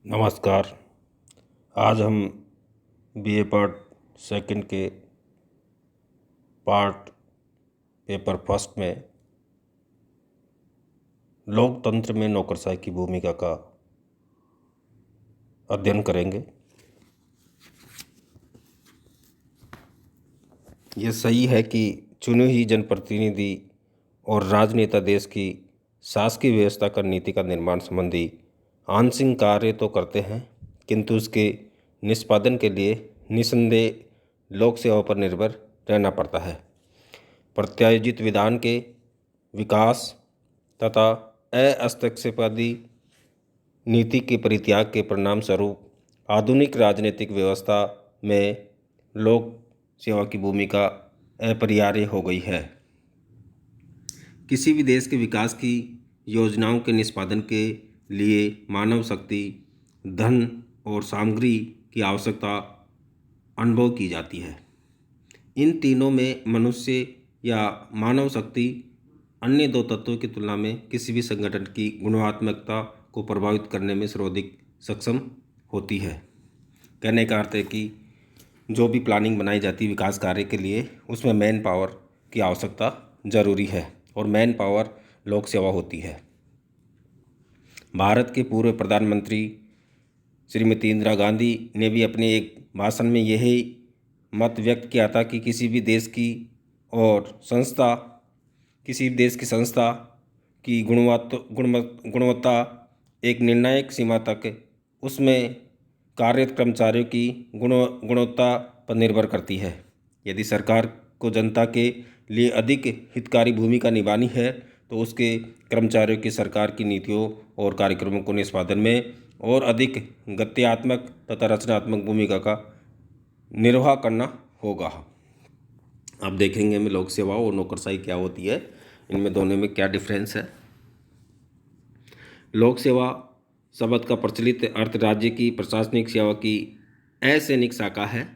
नमस्कार। आज हम बीए पार्ट सेकंड के पार्ट पेपर फर्स्ट में लोकतंत्र में नौकरशाही की भूमिका का अध्ययन करेंगे। ये सही है कि चुने हुई जनप्रतिनिधि और राजनेता देश की शासकीय व्यवस्था का नीति का निर्माण संबंधी आंशिक कार्य तो करते हैं, किंतु उसके निष्पादन के लिए निस्संदेह लोक सेवा पर निर्भर रहना पड़ता है। प्रत्यायोजित विधान के विकास तथा अहस्तक्षेपवादी नीति के परित्याग के परिणाम स्वरूप आधुनिक राजनीतिक व्यवस्था में लोक सेवा की भूमिका अपरिहार्य हो गई है। किसी भी देश के विकास की योजनाओं के निष्पादन के लिए मानव शक्ति, धन और सामग्री की आवश्यकता अनुभव की जाती है। इन तीनों में मनुष्य या मानव शक्ति अन्य दो तत्वों की तुलना में किसी भी संगठन की गुणात्मकता को प्रभावित करने में सर्वाधिक सक्षम होती है। कहने का अर्थ है कि जो भी प्लानिंग बनाई जाती है विकास कार्य के लिए, उसमें मैन पावर की आवश्यकता जरूरी है और मैन पावर लोक सेवा होती है। भारत के पूर्व प्रधानमंत्री श्रीमती इंदिरा गांधी ने भी अपने एक भाषण में यही मत व्यक्त किया था कि किसी भी देश की संस्था की गुणवत्ता एक निर्णायक सीमा तक उसमें कार्यरत कर्मचारियों की गुणवत्ता पर निर्भर करती है। यदि सरकार को जनता के लिए अधिक हितकारी भूमिका निभानी है तो उसके कर्मचारियों की सरकार की नीतियों और कार्यक्रमों को निष्पादन में और अधिक गत्यात्मक तथा रचनात्मक भूमिका का निर्वाह करना होगा। अब देखेंगे हमें लोक सेवा और नौकरशाही क्या होती है, इनमें दोनों में क्या डिफरेंस है। लोक सेवा शब्द का प्रचलित अर्थ राज्य की प्रशासनिक सेवा की असैनिक शाखा है।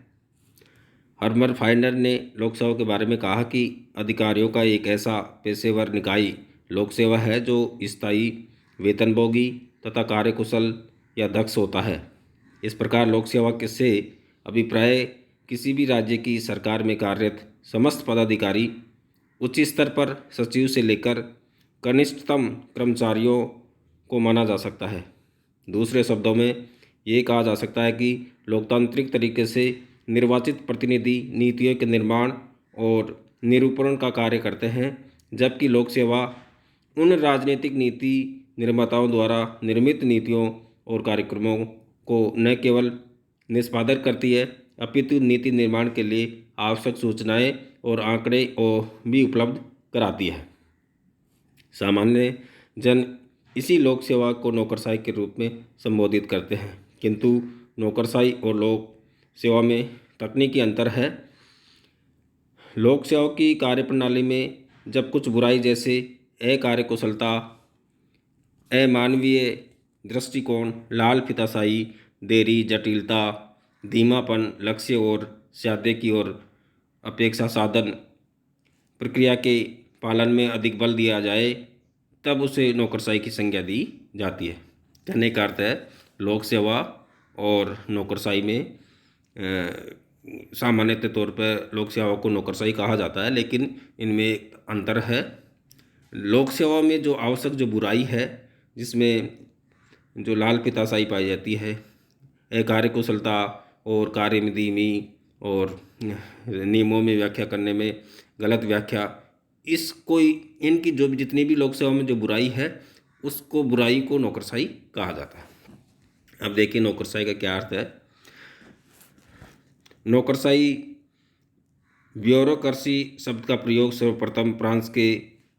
हर्मर फाइंडर ने लोक सेवा के बारे में कहा कि अधिकारियों का एक ऐसा पेशेवर निकाय लोक सेवा है जो स्थायी, वेतनभोगी तथा कार्यकुशल या दक्ष होता है। इस प्रकार लोक सेवा से अभिप्राय किसी भी राज्य की सरकार में कार्यरत समस्त पदाधिकारी उच्च स्तर पर सचिव से लेकर कनिष्ठतम कर्मचारियों को माना जा सकता है। दूसरे शब्दों में ये कहा जा सकता है कि लोकतांत्रिक तरीके से निर्वाचित प्रतिनिधि नीतियों के निर्माण और निरूपण का कार्य करते हैं, जबकि लोक सेवा उन राजनीतिक नीति निर्माताओं द्वारा निर्मित नीतियों और कार्यक्रमों को न केवल निष्पादन करती है अपितु नीति निर्माण के लिए आवश्यक सूचनाएं और आंकड़े भी उपलब्ध कराती है। सामान्य जन इसी लोक सेवा को नौकरशाही के रूप में संबोधित करते हैं, किंतु नौकरशाही और लोक सेवा में तकनीकी अंतर है। लोक सेवा की कार्यप्रणाली में जब कुछ बुराई जैसे अकार्यकुशलता, अमानवीय दृष्टिकोण, लाल फीताशाही, देरी, जटिलता, धीमापन, लक्ष्य और साध्य की ओर अपेक्षा साधन प्रक्रिया के पालन में अधिक बल दिया जाए, तब उसे नौकरशाही की संज्ञा दी जाती है। कहने का अर्थ है लोक सेवा और नौकरशाही में सामान्यतः तौर पर लोक सेवा को नौकरशाही कहा जाता है, लेकिन इनमें अंतर है। लोक सेवा में जो आवश्यक जो बुराई है, जिसमें जो लाल फीताशाही पाई जाती है, अकार्यकुशलता और कार्य में धीमी और नियमों में व्याख्या करने में गलत व्याख्या, इनकी जो भी जितनी भी लोक सेवा में जो बुराई है उसको बुराई को नौकरशाही कहा जाता है। अब देखिए नौकरशाही का क्या अर्थ है। नौकरशाही ब्यूरोक्रेसी शब्द का प्रयोग सर्वप्रथम फ्रांस के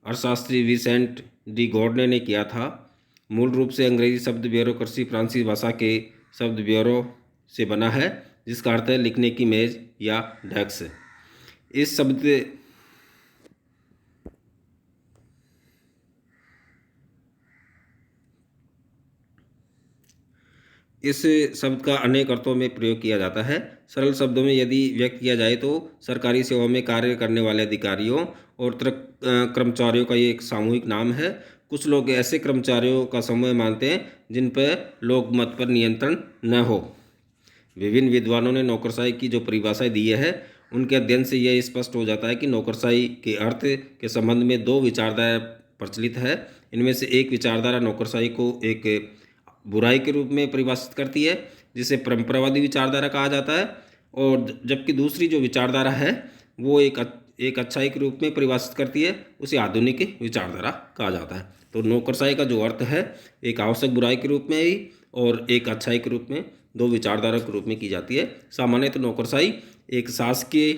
अर्थशास्त्री विसेंट डी गॉर्डने ने किया था। मूल रूप से अंग्रेजी शब्द ब्यूरोक्रेसी फ्रांसीसी भाषा के शब्द ब्यूरो से बना है, जिसका अर्थ है लिखने की मेज या डेस्क। इस शब्द का अनेक अर्थों में प्रयोग किया जाता है। सरल शब्दों में यदि व्यक्त किया जाए तो सरकारी सेवा में कार्य करने वाले अधिकारियों और कर्मचारियों का ये एक सामूहिक नाम है। कुछ लोग ऐसे कर्मचारियों का समूह मानते हैं जिन पर लोकमत पर नियंत्रण न हो। विभिन्न विद्वानों ने नौकरशाही की जो परिभाषाएं दी है, उनके अध्ययन से यह स्पष्ट हो जाता है कि नौकरशाही के अर्थ के संबंध में दो विचारधारा प्रचलित है। इनमें से एक विचारधारा नौकरशाही को एक बुराई के रूप में परिभाषित करती है, जिसे परंपरावादी विचारधारा कहा जाता है, और जबकि दूसरी जो विचारधारा है वो एक अच्छाई के रूप में परिभाषित करती है, उसे आधुनिक विचारधारा कहा जाता है। तो नौकरशाही का जो अर्थ है एक आवश्यक बुराई के रूप में ही और एक अच्छाई के रूप में, दो विचारधारा के रूप में की जाती है। सामान्यतः नौकरशाही एक शासकीय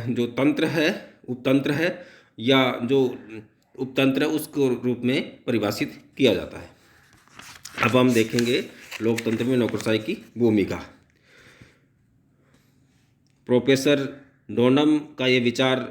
जो तंत्र है, उपतंत्र है, या जो उपतंत्र है उसको रूप में परिभाषित किया जाता है। अब हम देखेंगे लोकतंत्र में नौकरशाही की भूमिका। प्रोफेसर डोनम का ये विचार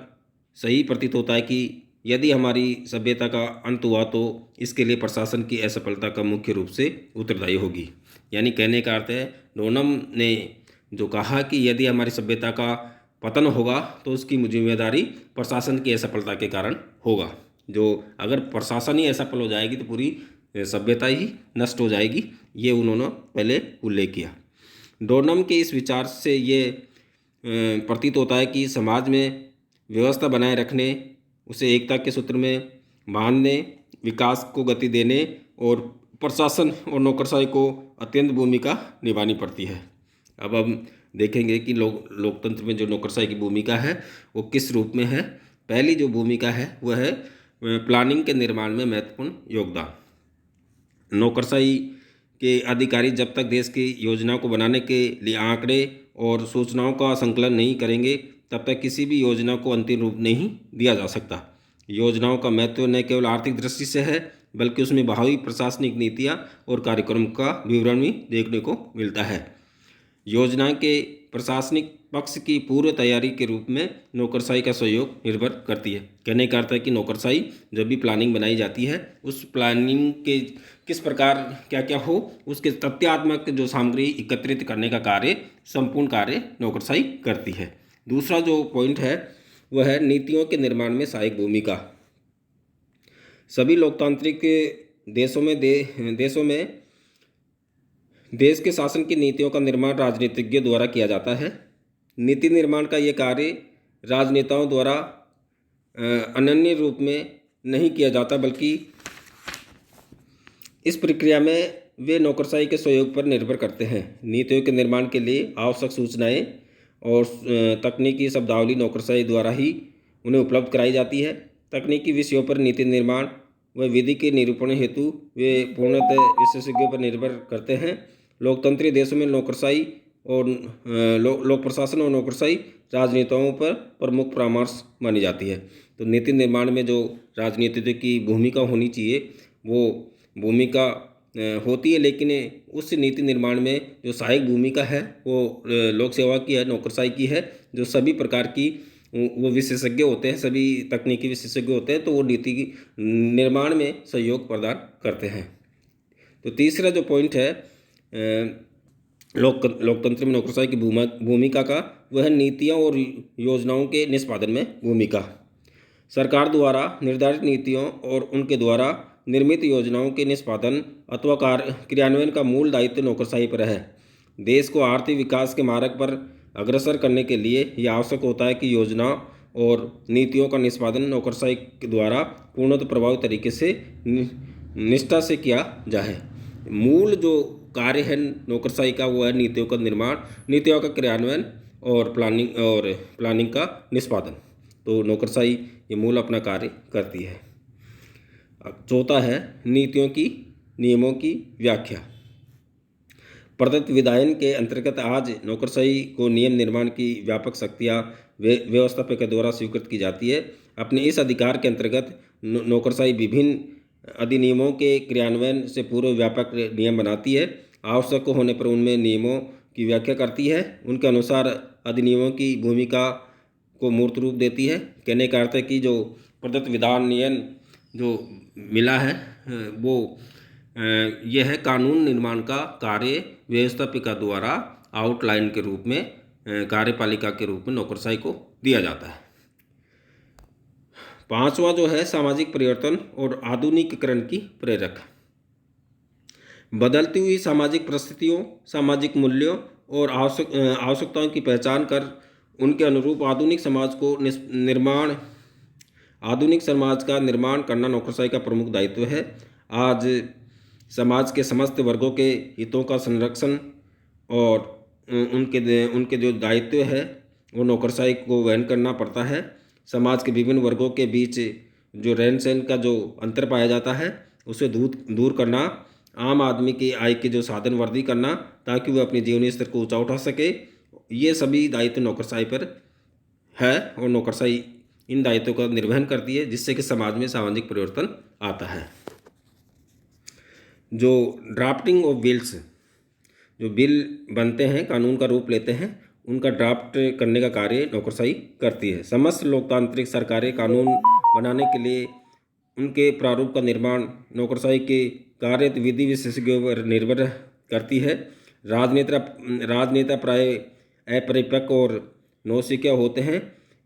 सही प्रतीत होता है कि यदि हमारी सभ्यता का अंत हुआ तो इसके लिए प्रशासन की असफलता का मुख्य रूप से उत्तरदायी होगी। यानी कहने का अर्थ है, डोनम ने जो कहा कि यदि हमारी सभ्यता का पतन होगा तो उसकी जिम्मेदारी प्रशासन की असफलता के कारण होगा। जो अगर प्रशासन ही असफल हो जाएगी तो पूरी सभ्यता ही नष्ट हो जाएगी, ये उन्होंने पहले उल्लेख किया। डोनम के इस विचार से ये प्रतीत होता है कि समाज में व्यवस्था बनाए रखने, उसे एकता के सूत्र में बांधने, विकास को गति देने और प्रशासन और नौकरशाही को अत्यंत भूमिका निभानी पड़ती है। अब हम देखेंगे कि लोकतंत्र में जो नौकरशाही की भूमिका है वो किस रूप में है। पहली जो भूमिका है वह है प्लानिंग के निर्माण में महत्वपूर्ण योगदान। नौकरशाही के अधिकारी जब तक देश की योजनाओं को बनाने के लिए आंकड़े और सूचनाओं का संकलन नहीं करेंगे तब तक किसी भी योजना को अंतिम रूप नहीं दिया जा सकता। योजनाओं का महत्व न केवल आर्थिक दृष्टि से है बल्कि उसमें भावी प्रशासनिक नीतियां और कार्यक्रम का विवरण भी देखने को मिलता है। योजना के प्रशासनिक पक्ष की पूर्व तैयारी के रूप में नौकरशाही का सहयोग निर्भर करती है। कहने का अर्थ है कि नौकरशाही जब भी प्लानिंग बनाई जाती है उस प्लानिंग के किस प्रकार क्या क्या हो उसके तथ्यात्मक जो सामग्री एकत्रित करने का कार्य, संपूर्ण कार्य नौकरशाही करती है। दूसरा जो पॉइंट है वह है नीतियों के निर्माण में सहायक भूमिका। सभी लोकतांत्रिक देशों में देश के शासन की नीतियों का निर्माण राजनीतिज्ञों द्वारा किया जाता है। नीति निर्माण का ये कार्य राजनेताओं द्वारा अनन्य रूप में नहीं किया जाता, बल्कि इस प्रक्रिया में वे नौकरशाही के सहयोग पर निर्भर करते हैं। नीतियों के निर्माण के लिए आवश्यक सूचनाएं और तकनीकी शब्दावली नौकरशाही द्वारा ही उन्हें उपलब्ध कराई जाती है। तकनीकी विषयों पर नीति निर्माण व विधि के निरूपण हेतु वे पूर्णतः विशेषज्ञों पर निर्भर करते हैं। लोकतंत्रीय देशों में नौकरशाही और लोक प्रशासन और नौकरशाही राजनेताओं पर प्रमुख परामर्श मानी जाती है। तो नीति निर्माण में जो राजनीतिज्ञ की भूमिका होनी चाहिए वो भूमिका होती है, लेकिन उस नीति निर्माण में जो सहायक भूमिका है वो लोक सेवा की है, नौकरशाही की है। जो सभी प्रकार की वो विशेषज्ञ होते हैं, सभी तकनीकी विशेषज्ञ होते हैं, तो वो नीति की निर्माण में सहयोग प्रदान करते हैं। तो तीसरा जो पॉइंट है लोकतंत्र में नौकरशाही की भूमिका का, वह नीतियों और योजनाओं के निष्पादन में भूमिका। सरकार द्वारा निर्धारित नीतियों और उनके द्वारा निर्मित योजनाओं के निष्पादन अथवा क्रियान्वयन का मूल दायित्व नौकरशाही पर है। देश को आर्थिक विकास के मार्ग पर अग्रसर करने के लिए यह आवश्यक होता है कि योजना और नीतियों का निष्पादन नौकरशाही के द्वारा पूर्णतः प्रभावी तरीके से निष्ठा से किया जाए। मूल जो कार्य है नौकरशाही का वो है नीतियों का निर्माण, नीतियों का क्रियान्वयन और प्लानिंग का निष्पादन। तो नौकरशाही ये मूल अपना कार्य करती है। चौथा है नीतियों की नियमों की व्याख्या। प्रदत्त विधायन के अंतर्गत आज नौकरशाही को नियम निर्माण की व्यापक शक्तियाँ व्यवस्थापक के द्वारा स्वीकृत की जाती है। अपने इस अधिकार के अंतर्गत नौकरशाही विभिन्न अधिनियमों के क्रियान्वयन से पूर्व व्यापक नियम बनाती है। आवश्यक होने पर उनमें नियमों की व्याख्या करती है, उनके अनुसार अधिनियमों की भूमिका को मूर्त रूप देती है। कहने का अर्थ है कि जो प्रदत्त विधान नियम जो मिला है वो यह है कानून निर्माण का कार्य व्यवस्थापिका द्वारा आउटलाइन के रूप में कार्यपालिका के रूप में नौकरशाही को दिया जाता है। पांचवा जो है सामाजिक परिवर्तन और आधुनिकीकरण की प्रेरक। बदलती हुई सामाजिक परिस्थितियों, सामाजिक मूल्यों और आवश्यकताओं की पहचान कर उनके अनुरूप आधुनिक समाज का निर्माण करना नौकरशाही का प्रमुख दायित्व है। आज समाज के समस्त वर्गों के हितों का संरक्षण और उनके जो दायित्व है वो नौकरशाही को वहन करना पड़ता है। समाज के विभिन्न वर्गों के बीच जो रहन सहन का जो अंतर पाया जाता है उसे दूर करना, आम आदमी की आय के जो साधन वर्धी करना ताकि वह अपने जीवनी स्तर को ऊंचा उठा सके, ये सभी दायित्व नौकरशाही पर है और नौकरशाही इन दायित्वों का निर्वहन करती है, जिससे कि समाज में सामाजिक परिवर्तन आता है। जो ड्राफ्टिंग ऑफ बिल्स, जो बिल बनते हैं, कानून का रूप लेते हैं, उनका ड्राफ्ट करने का कार्य नौकरशाही करती है। समस्त लोकतांत्रिक सरकारें कानून बनाने के लिए उनके प्रारूप का निर्माण नौकरशाही के कार्य विधि विशेषज्ञों पर निर्भर करती है। राजनेता प्राय अपरिपक्व और नौसिखिया होते हैं,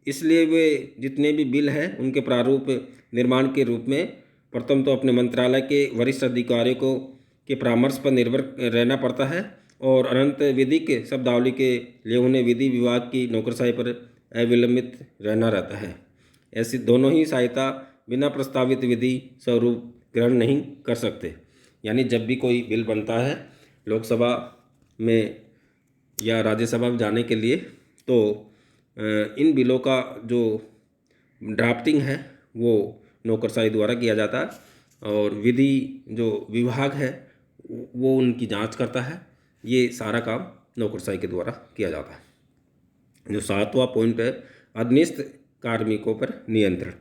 इसलिए वे जितने भी बिल हैं उनके प्रारूप निर्माण के रूप में प्रथम तो अपने मंत्रालय के वरिष्ठ अधिकारियों के परामर्श पर निर्भर रहना पड़ता है और अनंत विधिक शब्दावली के लिए उन्हें विधि विभाग की नौकरशाही पर अविलंबित रहना रहता है। ऐसी दोनों ही सहायता बिना प्रस्तावित विधि स्वरूप ग्रहण नहीं कर सकते। यानी जब भी कोई बिल बनता है लोकसभा में या राज्यसभा में जाने के लिए, तो इन बिलों का जो ड्राफ्टिंग है वो नौकरशाही द्वारा किया जाता है और विधि जो विभाग है वो उनकी जांच करता है। ये सारा काम नौकरशाही के द्वारा किया जाता है। जो सातवां पॉइंट है, अधीनस्थ कार्मिकों पर नियंत्रण।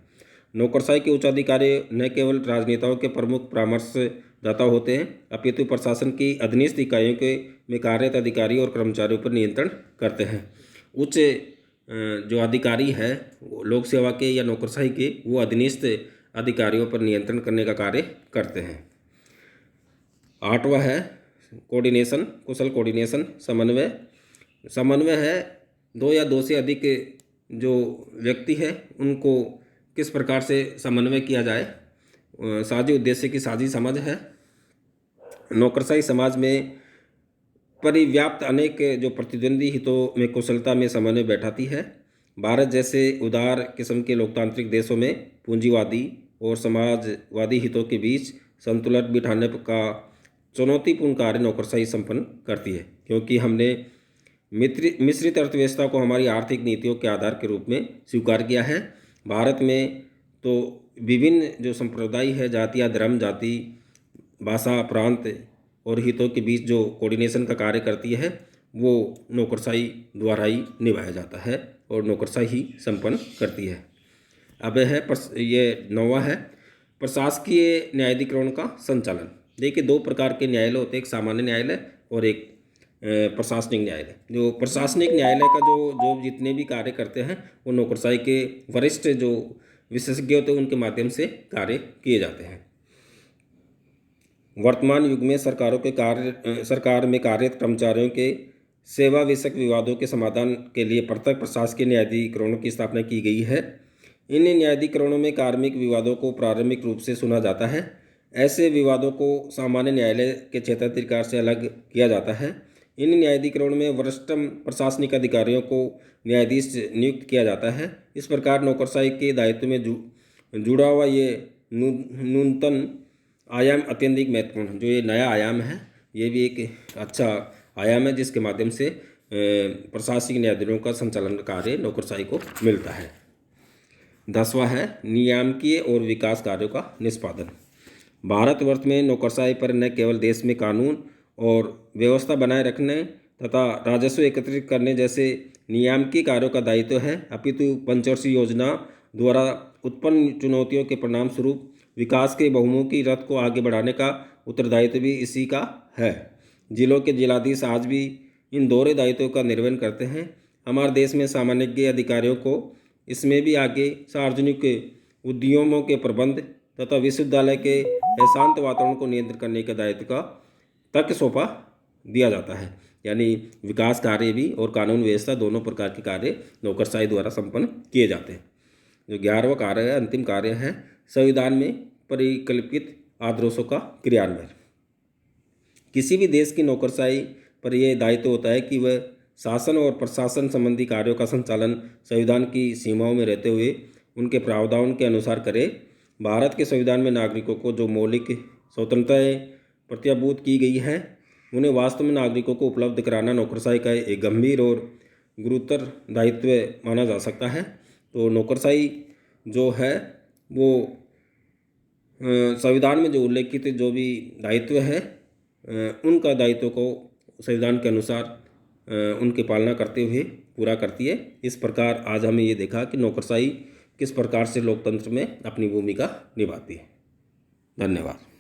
नौकरशाही के उच्चाधिकारी न केवल राजनेताओं के प्रमुख परामर्शदाता होते हैं, अपितु प्रशासन की अधीनस्थ इकाइयों के में कार्यरत अधिकारी और कर्मचारियों पर नियंत्रण करते हैं। उच्च जो अधिकारी है लोक सेवा के या नौकरशाही के, वो अधीनस्थ अधिकारियों पर नियंत्रण करने का कार्य करते हैं। आठवां है कोऑर्डिनेशन, कुशल कोऑर्डिनेशन, समन्वय है दो या दो से अधिक जो व्यक्ति है उनको किस प्रकार से समन्वय किया जाए, साझी उद्देश्य की साझी समझ है। नौकरशाही समाज में परिव्याप्त अनेक जो प्रतिद्वंदी हितों में कुशलता में समन्वय बैठाती है। भारत जैसे उदार किस्म के लोकतांत्रिक देशों में पूंजीवादी और समाजवादी हितों के बीच संतुलन बिठाने का चुनौतीपूर्ण कार्य नौकरशाही संपन्न करती है, क्योंकि हमने मिश्रित अर्थव्यवस्था को हमारी आर्थिक नीतियों के आधार के रूप में स्वीकार किया है। भारत में तो विभिन्न जो संप्रदाय है, जाति या धर्म, जाति, भाषा, प्रांत और हितों के बीच जो कोऑर्डिनेशन का कार्य करती है वो नौकरशाही द्वारा ही निभाया जाता है और नौकरशाही ही संपन्न करती है। अब ये 9वां है प्रशासकीय न्यायाधिकरण का संचालन। देखिए, दो प्रकार के न्यायालय होते हैं, एक सामान्य न्यायालय और एक प्रशासनिक न्यायालय। जो प्रशासनिक न्यायालय का जो जितने भी कार्य करते हैं वो नौकरशाही के वरिष्ठ जो विशेषज्ञ होते हैं उनके माध्यम से कार्य किए जाते हैं। वर्तमान युग में सरकार में कार्यरत कर्मचारियों के सेवा विषयक विवादों के समाधान के लिए पृथक प्रशासकीय न्यायाधिकरणों की स्थापना की गई है। इन न्यायाधिकरणों में कार्मिक विवादों को प्रारंभिक रूप से सुना जाता है। ऐसे विवादों को सामान्य न्यायालय के क्षेत्राधिकार से अलग किया जाता है। इन न्यायाधिकरणों में वरिष्ठ प्रशासनिक अधिकारियों को न्यायाधीश नियुक्त किया जाता है। इस प्रकार नौकरशाही के दायित्व में जुड़ा हुआ ये न्यूनतम आयाम अत्यधिक महत्वपूर्ण, जो ये नया आयाम है, ये भी एक अच्छा आयाम है जिसके माध्यम से प्रशासनिक न्यायाधीशों का संचालन कार्य नौकरशाही को मिलता है। 10वां है नियामकीय और विकास कार्यों का निष्पादन। भारतवर्ष में नौकरशाही पर न केवल देश में कानून और व्यवस्था बनाए रखने तथा राजस्व एकत्रित करने जैसे नियामकीय कार्यों का दायित्व है, अपितु पंचवर्षीय योजना द्वारा उत्पन्न चुनौतियों के परिणाम स्वरूप विकास के बहुमुखी रथ को आगे बढ़ाने का उत्तरदायित्व भी इसी का है। जिलों के जिलाधीश आज भी इन दोहरे दायित्वों का निर्वहन करते हैं। हमारे देश में सामान्य अधिकारियों को इसमें भी आगे सार्वजनिक उद्यमों के प्रबंध तथा विश्वविद्यालय के अशांत वातावरण को नियंत्रित करने के दायित्व का तक सौंपा दिया जाता है। यानी विकास कार्य भी और कानून व्यवस्था दोनों प्रकार के कार्य नौकरशाही द्वारा संपन्न किए जाते हैं। जो 11वां कार्य है, अंतिम कार्य है, संविधान में परिकल्पित आदर्शों का क्रियान्वयन। किसी भी देश की नौकरशाही पर यह दायित्व होता है कि वह शासन और प्रशासन संबंधी कार्यों का संचालन संविधान की सीमाओं में रहते हुए उनके प्रावधान के अनुसार करे। भारत के संविधान में नागरिकों को जो मौलिक स्वतंत्रताएं प्रत्याभूत की गई हैं, उन्हें वास्तव में नागरिकों को उपलब्ध कराना नौकरशाही का एक गंभीर और गुरुतर दायित्व माना जा सकता है। तो नौकरशाही जो है वो संविधान में जो उल्लेखित जो भी दायित्व है, उनका दायित्व को संविधान के अनुसार उनकी पालना करते हुए पूरा करती है। इस प्रकार आज हमें ये देखा कि नौकरशाही किस प्रकार से लोकतंत्र में अपनी भूमिका निभाती है। धन्यवाद।